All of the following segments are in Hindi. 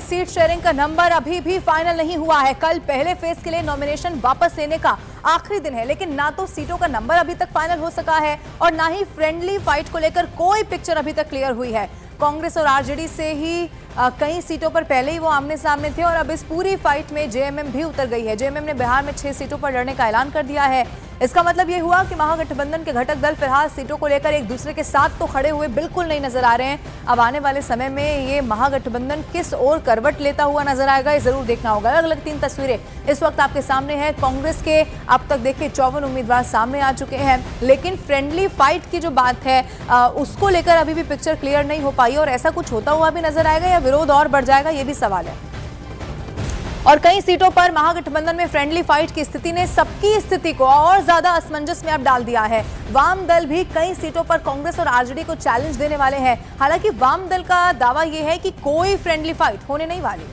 सीट शेयरिंग का नंबर अभी भी फाइनल नहीं हुआ है। कल पहले फेज के लिए नॉमिनेशन वापस लेने का आखिरी दिन है, लेकिन ना तो सीटों का नंबर अभी तक फाइनल हो सका है और ना ही फ्रेंडली फाइट को लेकर कोई पिक्चर अभी तक क्लियर हुई है। कांग्रेस और आरजेडी से ही कई सीटों पर पहले ही वो आमने सामने थे और अब इस पूरी फाइट में जेएमएम भी उतर गई है। जेएमएम ने बिहार में 6 सीटों पर लड़ने का ऐलान कर दिया है। इसका मतलब ये हुआ कि महागठबंधन के घटक दल फिलहाल सीटों को लेकर एक दूसरे के साथ तो खड़े हुए बिल्कुल नहीं नजर आ रहे हैं। अब आने वाले समय में ये महागठबंधन किस ओर करवट लेता हुआ नजर आएगा, ये जरूर देखना होगा। अलग अलग 3 तस्वीरें इस वक्त आपके सामने है। कांग्रेस के अब तक देखिए 54 उम्मीदवार सामने आ चुके हैं, लेकिन फ्रेंडली फाइट की जो बात है उसको लेकर अभी भी पिक्चर क्लियर नहीं हो पाई और ऐसा कुछ होता हुआ भी नजर आएगा या विरोध और बढ़ जाएगा, ये भी सवाल है। और कई सीटों पर महागठबंधन में फ्रेंडली फाइट की स्थिति ने सबकी स्थिति को और ज्यादा असमंजस में अब डाल दिया है। वाम दल भी कई सीटों पर कांग्रेस और आरजेडी को चैलेंज देने वाले हैं। हालांकि वाम दल का दावा यह है कि कोई फ्रेंडली फाइट होने नहीं वाली।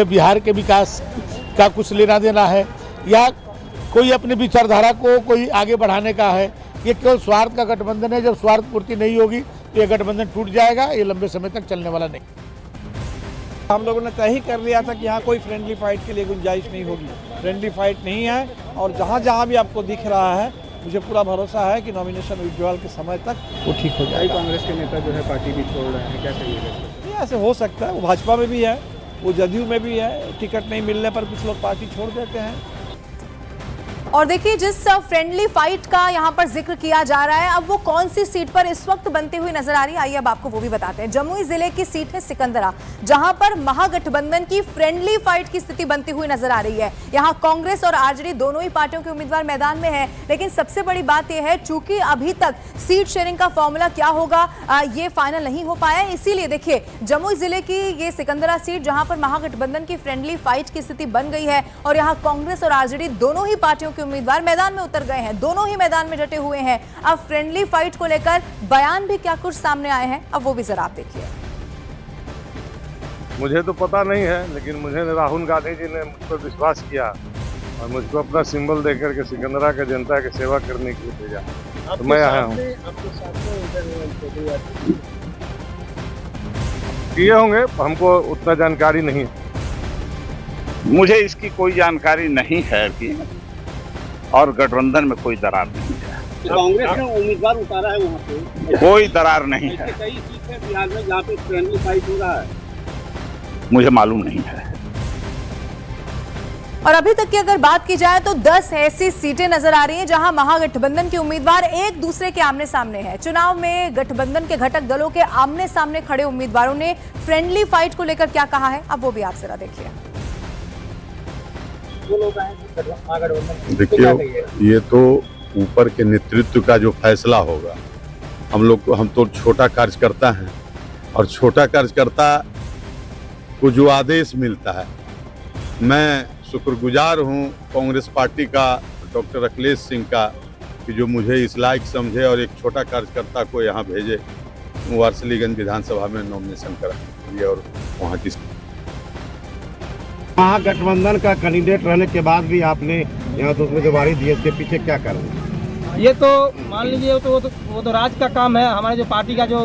बिहार के विकास का कुछ लेना देना है या कोई अपनी विचारधारा को कोई आगे बढ़ाने का है, ये केवल स्वार्थ का गठबंधन है। जब स्वार्थ पूर्ति नहीं होगी तो ये गठबंधन टूट जाएगा, ये लंबे समय तक चलने वाला नहीं। हम लोगों ने तय ही कर लिया था कि यहाँ कोई फ्रेंडली फाइट के लिए गुंजाइश नहीं होगी। फ्रेंडली फाइट नहीं है और जहाँ जहाँ भी आपको दिख रहा है, मुझे पूरा भरोसा है कि नॉमिनेशन विड्रॉल के समय तक वो ठीक हो जाएगा। कांग्रेस के नेता जो है पार्टी भी छोड़ रहे हैं, क्या कहिएगा? ये ऐसे हो सकता है, वो भाजपा में भी है, वो जदयू में भी है। टिकट नहीं मिलने पर कुछ लोग पार्टी छोड़ देते हैं। और देखिए जिस फ्रेंडली फाइट का यहां पर जिक्र किया जा रहा है, अब वो कौन सी सीट पर इस वक्त बनती हुई नजर आ रही है, आइए अब आपको वो भी बताते हैं। जमुई जिले की सीट है सिकंदरा, जहां पर महागठबंधन की फ्रेंडली फाइट की स्थिति बनती हुई नजर आ रही है। यहां कांग्रेस और आरजेडी दोनों ही पार्टियों के उम्मीदवार मैदान में है, लेकिन सबसे बड़ी बात यह है चूंकि अभी तक सीट शेयरिंग का फॉर्मूला क्या होगा ये फाइनल नहीं हो पाया है। इसीलिए देखिए जमुई जिले की ये सिकंदरा सीट जहां पर महागठबंधन की फ्रेंडली फाइट की स्थिति बन गई है और यहां कांग्रेस और आरजेडी दोनों ही पार्टियों उम्मीदवार मैदान में उतर गए हैं, दोनों ही मैदान में डटे हुए हैं। अब फ्रेंडली फाइट को लेकर बयान भी क्या कुछ सामने आए हैं, अब वो भी जरा आप देखिए। मुझे तो पता नहीं है, लेकिन मुझे राहुल गांधी जी ने मुझ पर विश्वास किया और मुझको अपना सिंबल देकर के सिकंदरा के जनता की सेवा करने के लिए भेजा, तो मैं आया हूँ। किए होंगे, हमको उतना जानकारी नहीं है। मुझे इसकी कोई जानकारी नहीं है अभी और गठबंधन में कोई दरार नहीं है। कांग्रेस ने उम्मीदवार उतारा है वहाँ पे, कोई दरार नहीं है। कई सीट है बिहार में जहाँ पे फ्रेंडली फाइट हो रहा है, मुझे मालूम नहीं है। और अभी तक की अगर बात की जाए तो 10 ऐसी सीटें नजर आ रही हैं जहां महागठबंधन के उम्मीदवार एक दूसरे के आमने सामने हैं। चुनाव में गठबंधन के घटक दलों के आमने सामने खड़े उम्मीदवारों ने फ्रेंडली फाइट को लेकर क्या कहा है, अब वो भी आप जरा देखिए। देखिए, ये तो ऊपर के नेतृत्व का जो फैसला होगा। हम तो छोटा कार्यकर्ता हैं और छोटा कार्यकर्ता को जो आदेश मिलता है, मैं शुक्रगुजार हूं कांग्रेस पार्टी का, डॉक्टर अखिलेश सिंह का, कि जो मुझे इस लायक समझे और एक छोटा कार्यकर्ता को यहाँ भेजे वारसिलीगंज विधानसभा में नॉमिनेशन कराने के लिए। और वहाँ की महागठबंधन का कैंडिडेट रहने के बाद भी आपने यहाँ तो उम्मीदवारी दी, इसके पीछे क्या कारण है? ये तो मान लीजिए वो तो राज का काम है। हमारे जो पार्टी का जो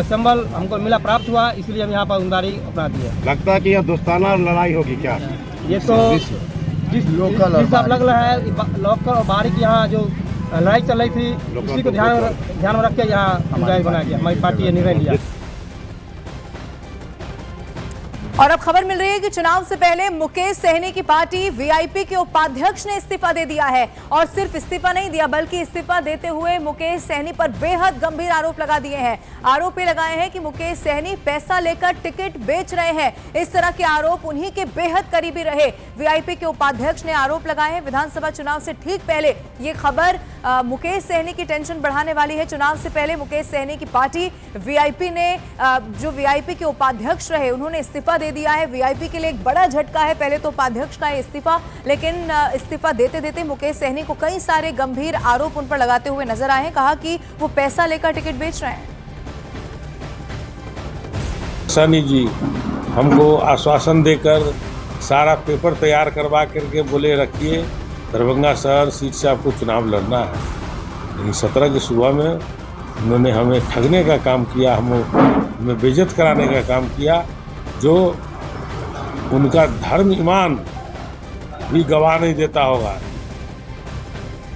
सिंबल हमको मिला, प्राप्त हुआ, इसलिए हम यहाँ पर उम्मीदवारी अपना दिए। लगता है कि यह दोस्ताना लड़ाई होगी क्या? ये तो जिस लग रहा है लोकल और बाहरी की यहाँ जो लड़ाई चल रही थी, उसी को ध्यान में रख के यहाँ उम्मीदवारी बना दिया। हमारी पार्टी ये निर्णय लिया। और अब खबर मिल रही है कि चुनाव से पहले मुकेश सहनी की पार्टी वीआईपी के उपाध्यक्ष ने इस्तीफा दे दिया है। और सिर्फ इस्तीफा नहीं दिया, बल्कि इस्तीफा देते हुए मुकेश सहनी पर बेहद गंभीर आरोप लगा दिए हैं। आरोप ये लगाए हैं कि मुकेश सहनी पैसा लेकर टिकट बेच रहे हैं। इस तरह के आरोप उन्हीं के बेहद करीबी रहे वीआईपी के उपाध्यक्ष ने आरोप लगाए हैं। विधानसभा चुनाव से ठीक पहले ये खबर मुकेश सहनी की टेंशन बढ़ाने वाली है। चुनाव से पहले मुकेश सहनी की पार्टी वीआईपी ने जो वीआईपी के उपाध्यक्ष रहे, उन्होंने इस्तीफा दे दिया है। वीआईपी के लिए एक बड़ा झटका है। पहले तो उपाध्यक्ष का इस्तीफा, लेकिन इस्तीफा देते देते मुकेश सहनी को कई सारे गंभीर आरोप उन पर लगाते हुए नजर आए हैं। कहा कि वो पैसा लेकर टिकट बेच रहे हैं। सहनी जी हमको आश्वासन देकर सारा पेपर तैयार करवा करके बोले रखिए दरभंगा शहर सीट से आपको चुनाव लड़ना है, लेकिन 17 की सुबह में उन्होंने हमें ठगने का काम किया, हमें बेइज्जत कराने का काम किया, जो उनका धर्म ईमान भी गवाह नहीं देता होगा।